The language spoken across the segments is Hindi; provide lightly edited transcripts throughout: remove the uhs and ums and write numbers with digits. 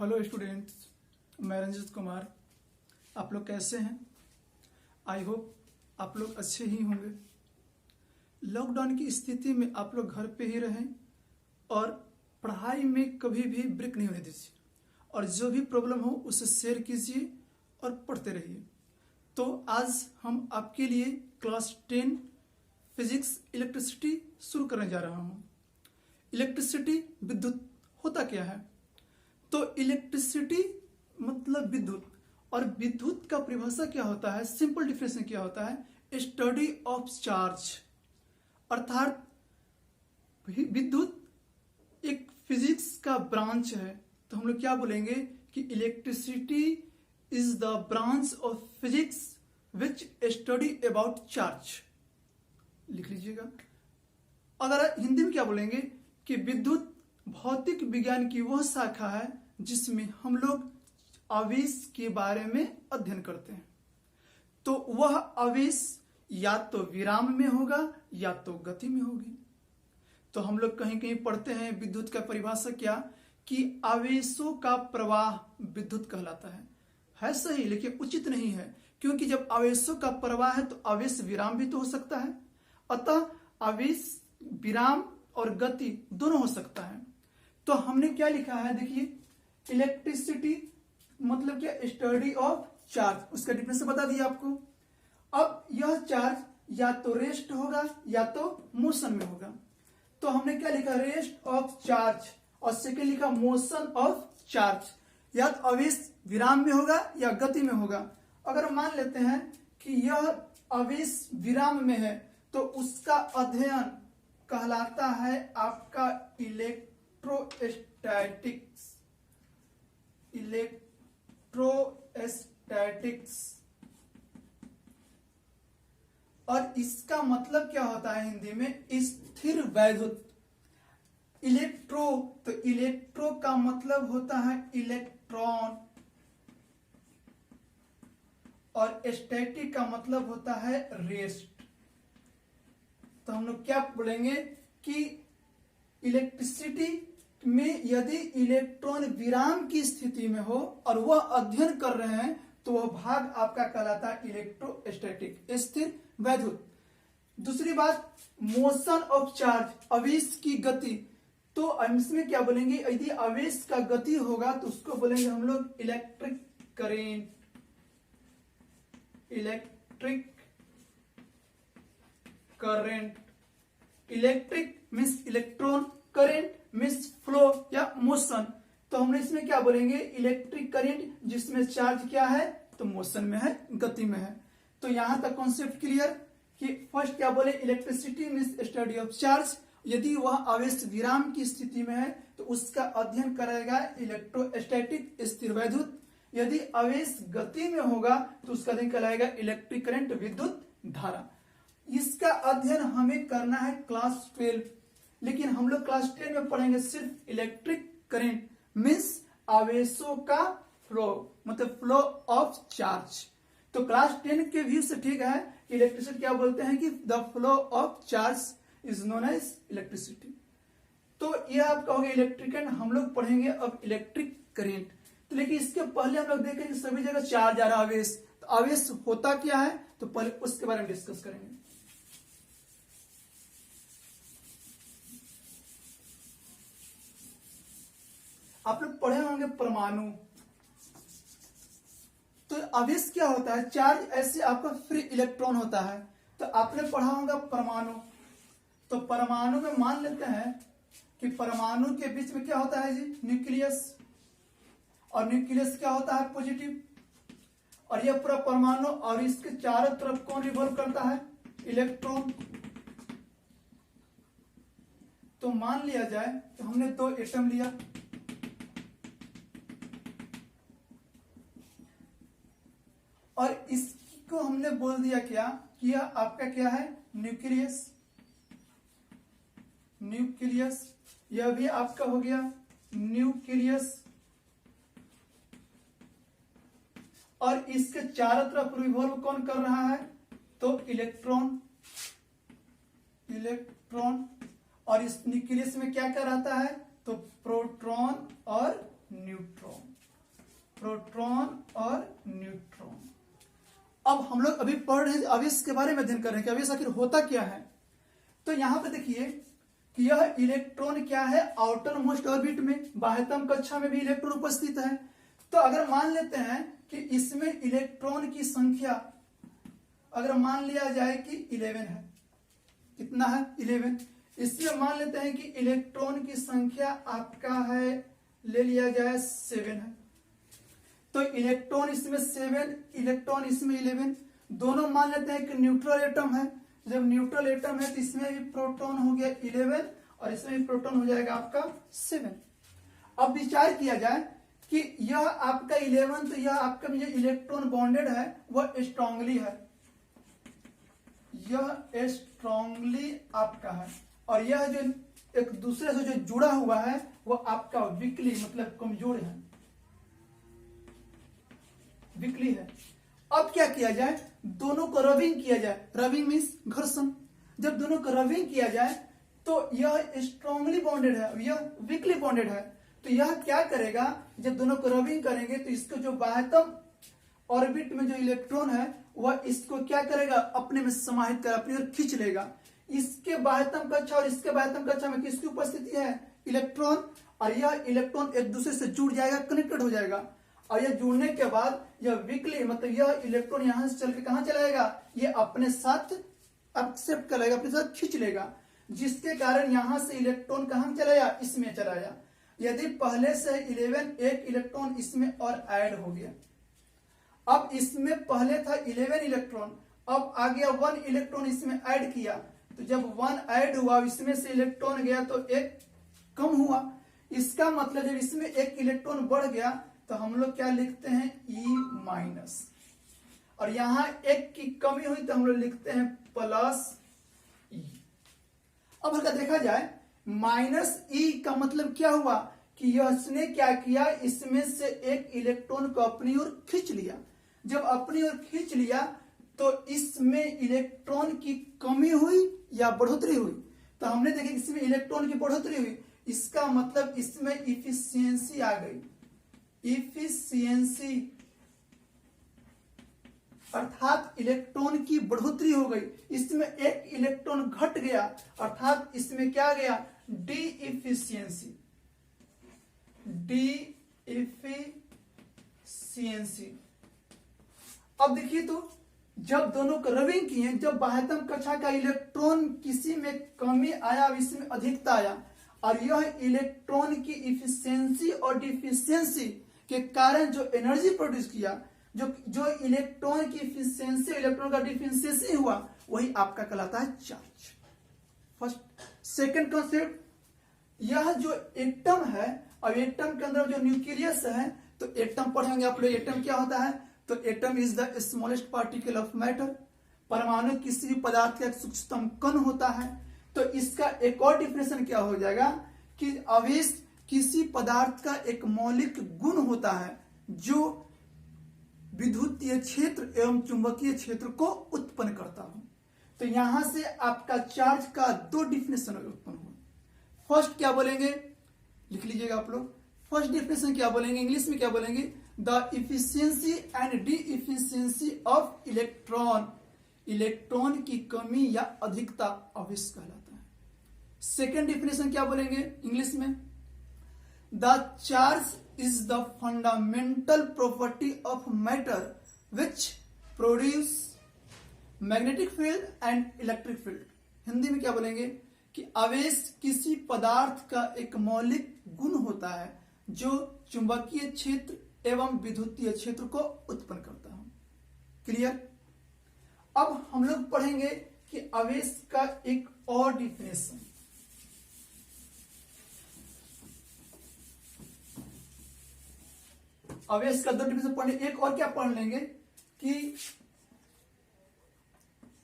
हेलो स्टूडेंट्स, मैं रंजित कुमार। आप लोग कैसे हैं? आई होप आप लोग अच्छे ही होंगे। लॉकडाउन की स्थिति में आप लोग घर पे ही रहें और पढ़ाई में कभी भी ब्रेक नहीं होने दीजिए और जो भी प्रॉब्लम हो उसे शेयर कीजिए और पढ़ते रहिए। तो आज हम आपके लिए क्लास 10 फिजिक्स इलेक्ट्रिसिटी शुरू करने जा रहा हूँ। इलेक्ट्रिसिटी विद्युत होता क्या है? तो इलेक्ट्रिसिटी मतलब विद्युत, और विद्युत का परिभाषा क्या होता है? सिंपल डिफिनेशन क्या होता है? Study of charge. अर्थात विद्युत एक फिजिक्स का ब्रांच है। तो हम लोग क्या बोलेंगे कि electricity is the branch of physics which study about charge. लिख लीजिएगा। अगर हिंदी में क्या बोलेंगे कि विद्युत भौतिक विज्ञान की वह शाखा है जिसमें हम लोग आवेश के बारे में अध्ययन करते हैं। तो वह आवेश या तो विराम में होगा या तो गति में होगी। तो हम लोग कहीं कहीं पढ़ते हैं विद्युत का परिभाषा क्या कि आवेशों का प्रवाह विद्युत कहलाता है सही, लेकिन उचित नहीं है, क्योंकि जब आवेशों का प्रवाह है तो आवेश विराम भी तो हो सकता है। अतः आवेश विराम और गति दोनों हो सकता है। तो हमने क्या लिखा है, देखिए, इलेक्ट्रिसिटी मतलब क्या? Study of charge. उसका डिफिनेशन बता दिया आपको। अब यह चार्ज या तो रेस्ट होगा या तो मोशन में होगा। तो हमने क्या लिखा? रेस्ट ऑफ चार्ज, और सेकेंड लिखा मोशन ऑफ चार्ज। या तो आवेश विराम में होगा या गति में होगा। अगर मान लेते हैं कि यह आवेश विराम में है तो उसका अध्ययन कहलाता है आपका इलेक्ट्रोस्टैटिक्स। और इसका मतलब क्या होता है हिंदी में? स्थिर वैद्युत। तो इलेक्ट्रो का मतलब होता है इलेक्ट्रॉन और स्टैटिक का मतलब होता है रेस्ट। तो हम लोग क्या बोलेंगे कि इलेक्ट्रिसिटी में यदि इलेक्ट्रॉन विराम की स्थिति में हो और वह अध्ययन कर रहे हैं तो वह भाग आपका कहलाता है इलेक्ट्रोस्टैटिक, स्थिर वैद्युत। दूसरी बात, मोशन ऑफ चार्ज, आवेश की गति। तो इसमें क्या बोलेंगे? यदि आवेश का गति होगा तो उसको बोलेंगे हम लोग electric current. Electric means electron, current means flow या मोशन। तो हमने इसमें क्या बोलेंगे? इलेक्ट्रिक करेंट, जिसमें चार्ज क्या है? तो मोशन में है, गति में है। तो यहां तक कॉन्सेप्ट क्लियर कि फर्स्ट क्या बोले? Electricity means study of charge. यदि वह आवेश विराम की स्थिति में है तो उसका अध्ययन करेगा इलेक्ट्रोस्टैटिक, स्थिर वैद्युत। यदि आवेश गति में होगा तो उसका अध्ययन कहलाएगा इलेक्ट्रिक करंट, विद्युत धारा। इसका अध्ययन हमें करना है क्लास 12, लेकिन हम लोग क्लास 10 में पढ़ेंगे सिर्फ इलेक्ट्रिक करंट मीन्स आवेशों का फ्लो, मतलब फ्लो ऑफ चार्ज। तो क्लास 10 के व्यू से ठीक है कि इलेक्ट्रिसिटी क्या बोलते हैं कि the flow of charge is known as electricity. तो यह आपका हो गया इलेक्ट्रिक करंट। हम लोग पढ़ेंगे अब इलेक्ट्रिक करंट। तो लेकिन इसके पहले हम लोग देखेंगे सभी जगह चार्ज आ रहा है, आवेश। तो आवेश होता क्या है तो पहले उसके बारे में डिस्कस करेंगे। आप लोग पढ़े होंगे परमाणु। तो आवेश क्या होता है? चार्ज ऐसे आपका फ्री इलेक्ट्रॉन होता है। तो आपने पढ़ा होगा परमाणु। तो परमाणु में मान लेते हैं कि परमाणु के बीच में क्या होता है जी? न्यूक्लियस। और न्यूक्लियस क्या होता है? पॉजिटिव। और यह पूरा परमाणु, और इसके चारों तरफ कौन रिवॉल्व करता है? इलेक्ट्रॉन। तो मान लिया जाए तो हमने 2 एटम लिया, और इसको हमने बोल दिया क्या कि यह आपका क्या है? न्यूक्लियस। यह भी आपका हो गया न्यूक्लियस। और इसके चारों तरफ रिवॉल्व कौन कर रहा है? तो इलेक्ट्रॉन। और इस न्यूक्लियस में क्या क्या रहता है? तो प्रोटॉन और न्यूट्रॉन। अभी पढ़ रहे आवेश के बारे में अध्ययन कर रहे हैं कि आवेश आखिर होता क्या है। तो यहाँ पे देखिए कि यह इलेक्ट्रॉन क्या है, आउटर मोस्ट ऑर्बिट में, बाह्यतम कक्षा में भी इलेक्ट्रॉन उपस्थित है। तो अगर मान लेते हैं कि इसमें इलेक्ट्रॉन की संख्या अगर मान लिया जाए कि 11 है, कितना है 11, इसमें मान लेते हैं कि इलेक्ट्रॉन की संख्या आपका है, ले लिया जाए 7 है। तो इलेक्ट्रॉन इसमें 7, इलेक्ट्रॉन इसमें 11, दोनों मान लेते हैं कि न्यूट्रल एटम है। जब न्यूट्रल एटम है तो इसमें भी प्रोटॉन हो गया 11 और इसमें भी प्रोटॉन हो जाएगा आपका 7। अब विचार किया जाए कि यह आपका 11, तो यह आपका जो इलेक्ट्रॉन बॉन्डेड है वह स्ट्रांगली है, यह स्ट्रांगली आपका है, और यह जो एक दूसरे से जो जुड़ा हुआ है वह आपका वीकली मतलब कमजोर है, वीकली है। अब क्या किया जाए, दोनों को रबिंग किया जाए, रबिंग मीन्स घर्षण। जब दोनों को रबिंग किया जाए तो यह स्ट्रांगली बॉन्डेड है, यह वीकली बॉन्डेड है। तो यह क्या करेगा, जब दोनों को रबिंग करेंगे तो इसको जो बाह्यतम ऑर्बिट में जो इलेक्ट्रॉन है वह इसको क्या करेगा, अपने में समाहित कर अपनी ओर खींच लेगा। इसके बाह्यतम कक्षा और इसके बाह्यतम कक्षा में किसकी उपस्थिति है, इलेक्ट्रॉन, और यह इलेक्ट्रॉन एक दूसरे से जुड़ जाएगा, कनेक्टेड हो जाएगा। और यह जुड़ने के बाद यह वीकली मतलब यह इलेक्ट्रॉन यहां से चल के कहां चलाएगा, ये अपने साथ एक्सेप्ट कर लेगा, अपने साथ खींच लेगा, जिसके कारण यहां से इलेक्ट्रॉन कहां चलाया, इसमें चलाया। यदि पहले से 11 एक इलेक्ट्रॉन इसमें और ऐड हो गया, अब इसमें पहले था 11 इलेक्ट्रॉन, अब आ गया 1 इलेक्ट्रॉन इसमें ऐड किया, तो जब 1 ऐड हुआ इसमें से इलेक्ट्रॉन गया तो एक कम हुआ। इसका मतलब जब इसमें एक इलेक्ट्रॉन बढ़ गया तो हम लोग क्या लिखते हैं, E-, और यहां एक की कमी हुई तो हम लोग लिखते हैं +E। अब अगर देखा जाए -E का मतलब क्या हुआ कि इसने क्या किया, इसमें से एक इलेक्ट्रॉन को अपनी ओर खींच लिया। जब अपनी ओर खींच लिया तो इसमें इलेक्ट्रॉन की कमी हुई या बढ़ोतरी हुई, तो हमने देखा इसमें इलेक्ट्रॉन की बढ़ोतरी हुई, इसका मतलब इसमें इफिशियंसी आ गई, इफिशियंसी अर्थात इलेक्ट्रॉन की बढ़ोतरी हो गई। इसमें एक इलेक्ट्रॉन घट गया अर्थात इसमें क्या गया, डी इफिशियंसी, डी इफिशियंसी। अब देखिए तो जब दोनों को रबिंग किए, जब बाह्यतम कक्षा का इलेक्ट्रॉन किसी में कमी आया इसमें अधिकता आया, और यह इलेक्ट्रॉन की इफिशियंसी और डिफिशियंसी के कारण जो एनर्जी प्रोड्यूस किया, जो इलेक्ट्रॉन की इफिशियंसी इलेक्ट्रॉन का डिफिशियंसी हुआ, वही आपका कहलाता है चार्ज। फर्स्ट सेकंड कॉन्सेप्ट, यह जो एटम है और एटम के अंदर जो न्यूक्लियस है, तो एटम पढ़ेंगे आप लोग, एटम क्या होता है, तो atom is the smallest particle of matter, परमाणु किसी भी पदार्थ का एक सूक्ष्मतम कण होता है। तो इसका एक और डिफिनेशन क्या हो जाएगा कि आवेश किसी पदार्थ का एक मौलिक गुण होता है जो विद्युतीय क्षेत्र एवं चुंबकीय क्षेत्र को उत्पन्न करता हो। तो यहां से आपका चार्ज का 2 डिफिनेशन उत्पन्न हुआ। फर्स्ट क्या बोलेंगे, लिख लीजिएगा आप लोग, फर्स्ट डिफिनेशन क्या बोलेंगे, इंग्लिश में क्या बोलेंगे, the efficiency and D efficiency of electron, electron की कमी या अधिकता आवेश कहलाता है। सेकेंड डिफिनेशन क्या बोलेंगे इंग्लिश में, the charge is the fundamental property of matter which produce magnetic field and electric field। Hindi में क्या बोलेंगे कि आवेश किसी पदार्थ का एक मौलिक गुण होता है जो चुंबकीय क्षेत्र एवं विद्युतीय क्षेत्र को उत्पन्न करता है। क्लियर। अब हम लोग पढ़ेंगे कि आवेश का एक और डिफिनेशन, आवेश का 2 डिफिनेशन पढ़ने, एक और क्या पढ़ लेंगे कि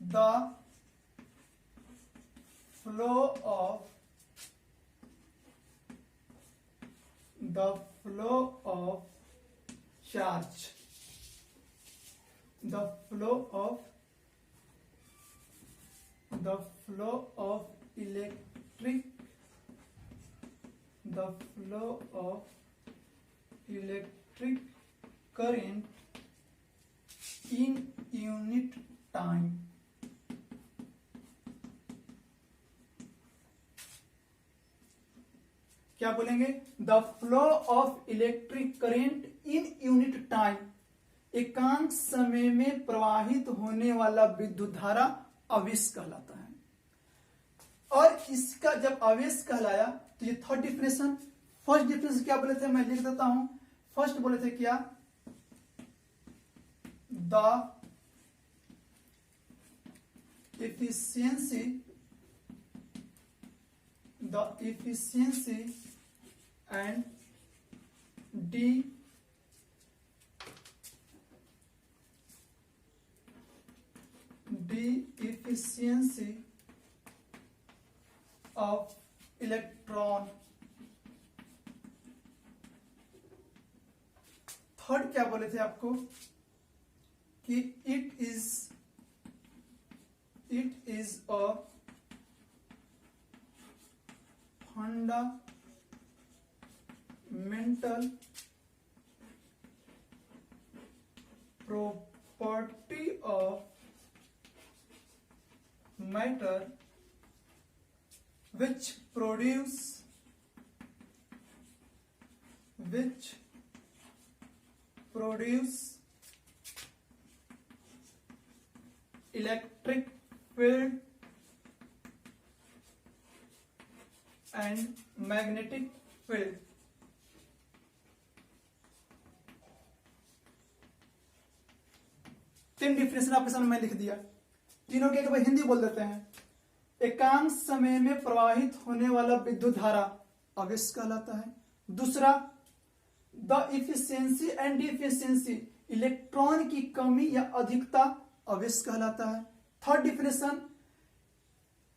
the flow of charge, the flow of electric, the flow of electric current in unit time. क्या बोलेंगे? The flow of electric current in unit time, एकांक समय में प्रवाहित होने वाला विद्युत धारा आवेश कहलाता है। और इसका जब आवेश कहलाया तो ये थर्ड डिफिनेशन, फर्स्ट डिफिनेशन क्या बोले थे, मैं लिख देता हूं। फर्स्ट बोले थे क्या? The efficiency and the efficiency of electron। Third क्या बोले थे आपको कि it is a fundamental property of matter which produce electric field and magnetic field। तीन डिफिनेशन आपके सामने मैं लिख दिया। तीनों के भाई हिंदी बोल देते हैं। एकांक समय में प्रवाहित होने वाला विद्युत धारा आवेश कहलाता है। दूसरा, the efficiency and deficiency, electron की कमी या अधिकता आवेश कहलाता है। थर्ड डिफिनेशन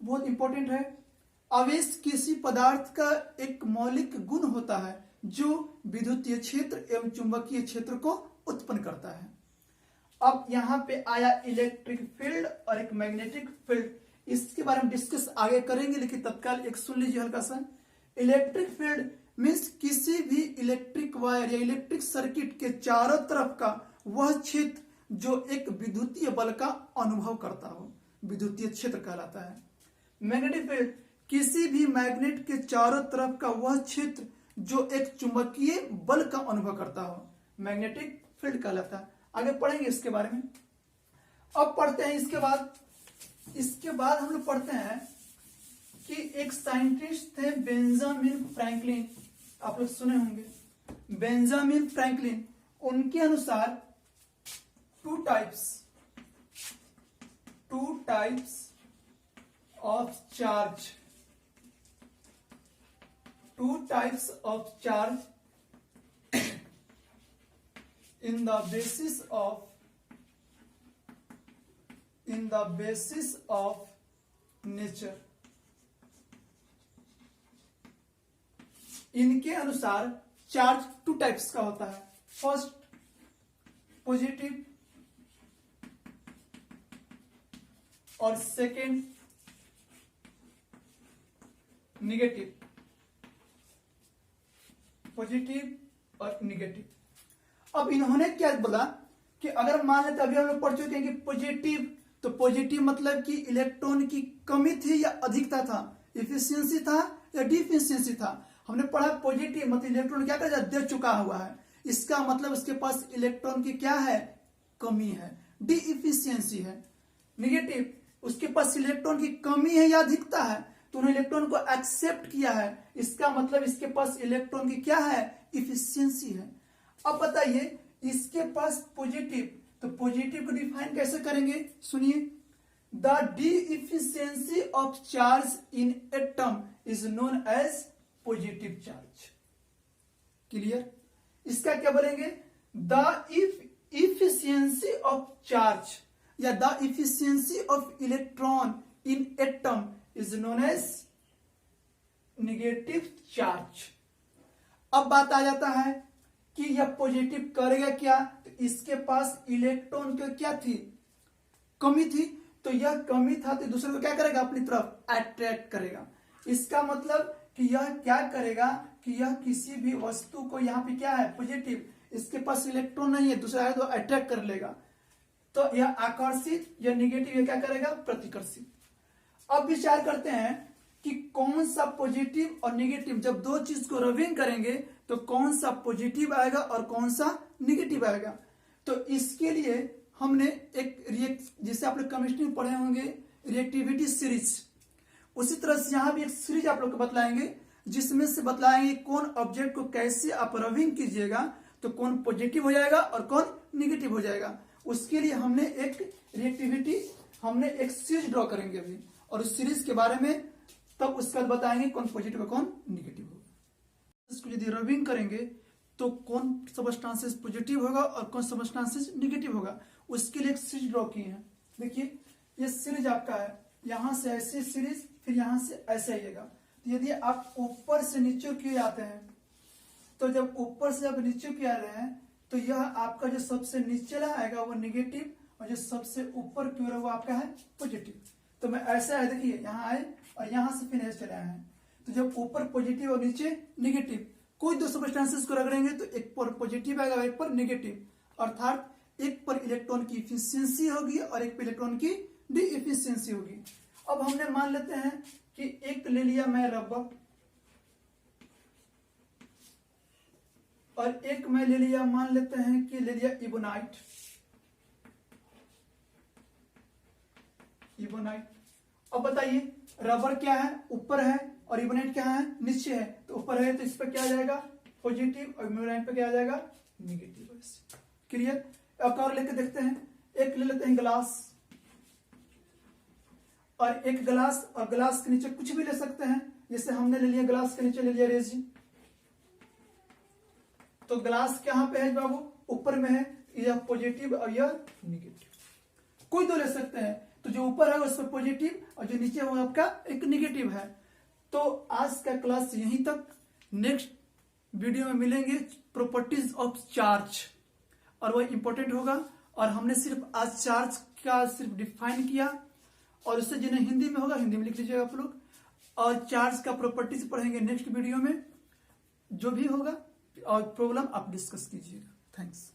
बहुत इंपॉर्टेंट है, आवेश किसी पदार्थ का एक मौलिक गुण होता है जो विद्युतीय क्षेत्र एवं चुंबकीय क्षेत्र को उत्पन्न करता है। अब यहां पे आया इलेक्ट्रिक फील्ड और एक मैग्नेटिक फील्ड, इसके बारे में डिस्कस आगे करेंगे, लेकिन तत्काल एक सुन लीजिए हल्का सा। इलेक्ट्रिक फील्ड मीन्स किसी भी इलेक्ट्रिक वायर या इलेक्ट्रिक सर्किट के चारों तरफ का वह क्षेत्र जो एक विद्युतीय बल का अनुभव करता हो, विद्युतीय क्षेत्र कहलाता है। मैग्नेटिक फील्ड किसी भी मैग्नेट के चारों तरफ का वह क्षेत्र जो एक चुंबकीय बल का अनुभव करता हो, मैग्नेटिक फील्ड कहलाता है। आगे पढ़ेंगे इसके बारे में। अब पढ़ते हैं इसके बाद हम लोग पढ़ते हैं कि एक साइंटिस्ट थे बेंजामिन फ्रैंकलिन, आप लोग सुने होंगे बेंजामिन फ्रैंकलिन। उनके अनुसार two types of charge in the basis of nature। इनके अनुसार चार्ज टू टाइप्स का होता है। फर्स्ट पॉजिटिव और सेकेंड निगेटिव, पॉजिटिव और निगेटिव। अब इन्होंने क्या बोला कि अगर मान लेते, अभी हम लोग पढ़ चुके हैं कि पॉजिटिव, तो पॉजिटिव मतलब कि इलेक्ट्रॉन की कमी थी या अधिकता था, इफिशियंसी था या डिफिशियंसी था। हमने पढ़ा पॉजिटिव मतलब इलेक्ट्रॉन क्या कर दे चुका हुआ है, इसका मतलब उसके पास इलेक्ट्रॉन की क्या है, कमी है, डी इफिशियंसी है। निगेटिव उसके पास इलेक्ट्रॉन की कमी है या अधिकता है, तो उन्होंने इलेक्ट्रॉन को एक्सेप्ट किया है, इसका मतलब इसके पास इलेक्ट्रॉन की क्या है, इफिशियंसी है। अब बताइए इसके पास पॉजिटिव, तो पॉजिटिव को डिफाइन कैसे करेंगे, सुनिए। The deficiency of charge in atom is known as positive charge. Clear? इसका क्या बोलेंगे, द इफिशियंसी ऑफ चार्ज या the efficiency of electron in atom is known as negative charge. अब बात आ जाता है कि यह पॉजिटिव करेगा क्या, तो इसके पास इलेक्ट्रॉन की क्या थी, कमी थी, तो यह कमी था तो दूसरे को क्या करेगा, अपनी तरफ अट्रैक्ट करेगा। इसका मतलब कि यह क्या करेगा कि यह किसी भी वस्तु को, यहाँ पे क्या है पॉजिटिव, इसके पास इलेक्ट्रॉन नहीं है, दूसरा है तो अट्रैक्ट कर लेगा। तो यह आकर्षित, यह निगेटिव, यह क्या करेगा, प्रतिकर्षित। अब विचार करते हैं कि कौन सा पॉजिटिव और निगेटिव, जब दो चीज को रबिंग करेंगे तो कौन सा पॉजिटिव आएगा और कौन सा निगेटिव आएगा। तो इसके लिए हमने एक जिसे आप लोग केमिस्ट्री में पढ़े होंगे रिएक्टिविटी सीरीज, उसी तरह से यहां भी एक सीरीज आप लोग को बतलाएंगे, जिसमें से बतलाएंगे कौन ऑब्जेक्ट को कैसे आप रबिंग कीजिएगा तो कौन पॉजिटिव हो जाएगा और कौन निगेटिव हो जाएगा। उसके लिए हमने एक रिएक्टिविटी, हमने एक सीरीज ड्रॉ करेंगे अभी, और उस सीरीज के बारे में तब उसके बाद बताएंगे कौन पॉजिटिव और कौन निगेटिव होगा। इसको यदि रबिंग करेंगे तो कौन सबस्टांसेस पॉजिटिव होगा और कौन सबस्टांसेस निगेटिव होगा, उसके लिए एक सीरीज ड्रॉ किए हैं। देखिए ये सीरीज आपका है, यहां से ऐसे सीरीज, फिर यहां से ऐसे आइएगा। तो यदि आप ऊपर से नीचे की ओर आते हैं, तो जब ऊपर से जब नीचे की आ रहे हैं तो यह आपका जो सबसे नीचे आएगा वो निगेटिव, और जो सबसे ऊपर की ओर है वो आपका है पॉजिटिव। तो मैं ऐसा है, देखिए यहाँ आए और यहां से फिर ऐसे चले आए हैं। तो जब ऊपर पॉजिटिव और नीचे निगेटिव, कोई दो सबस्टेंसेस को रगड़ेंगे तो एक पर पॉजिटिव आएगा, एक पर निगेटिव, अर्थात एक पर इलेक्ट्रॉन की इफिशियंसी होगी और एक पर इलेक्ट्रॉन की डी इफिशियंसी होगी। अब हमने मान लेते हैं कि एक ले लिया मैं रबर और एक मैं ले लिया, मान लेते हैं कि ले लिया इबोनाइट। अब बताइए रबर क्या है, ऊपर है, और इबोनाइट क्या है, नीचे है। तो ऊपर है तो इस पर क्या आ जाएगा पॉजिटिव, और इबोनाइट पे क्या आ जाएगा निगेटिव। क्लियर। अब और लेके देखते हैं, एक ले लेते हैं ग्लास, और एक ग्लास, और ग्लास के नीचे कुछ भी ले सकते हैं, जैसे हमने ले लिया ग्लास के नीचे ले लिया रेजिन। तो ग्लास कहां पे है बाबू, ऊपर में है, यह पॉजिटिव और यह निगेटिव। कोई दो ले सकते हैं, तो जो ऊपर है उस पर पॉजिटिव और जो नीचे वो आपका एक निगेटिव है। तो आज का क्लास यहीं तक, नेक्स्ट वीडियो में मिलेंगे प्रॉपर्टीज ऑफ चार्ज, और वह इंपॉर्टेंट होगा। और हमने सिर्फ आज चार्ज का सिर्फ डिफाइन किया, और उससे जिन्हें हिंदी में होगा हिंदी में लिख लीजिएगा आप लोग, और चार्ज का प्रॉपर्टीज पढ़ेंगे नेक्स्ट वीडियो में। जो भी होगा और प्रॉब्लम आप डिस्कस कीजिएगा। थैंक्स।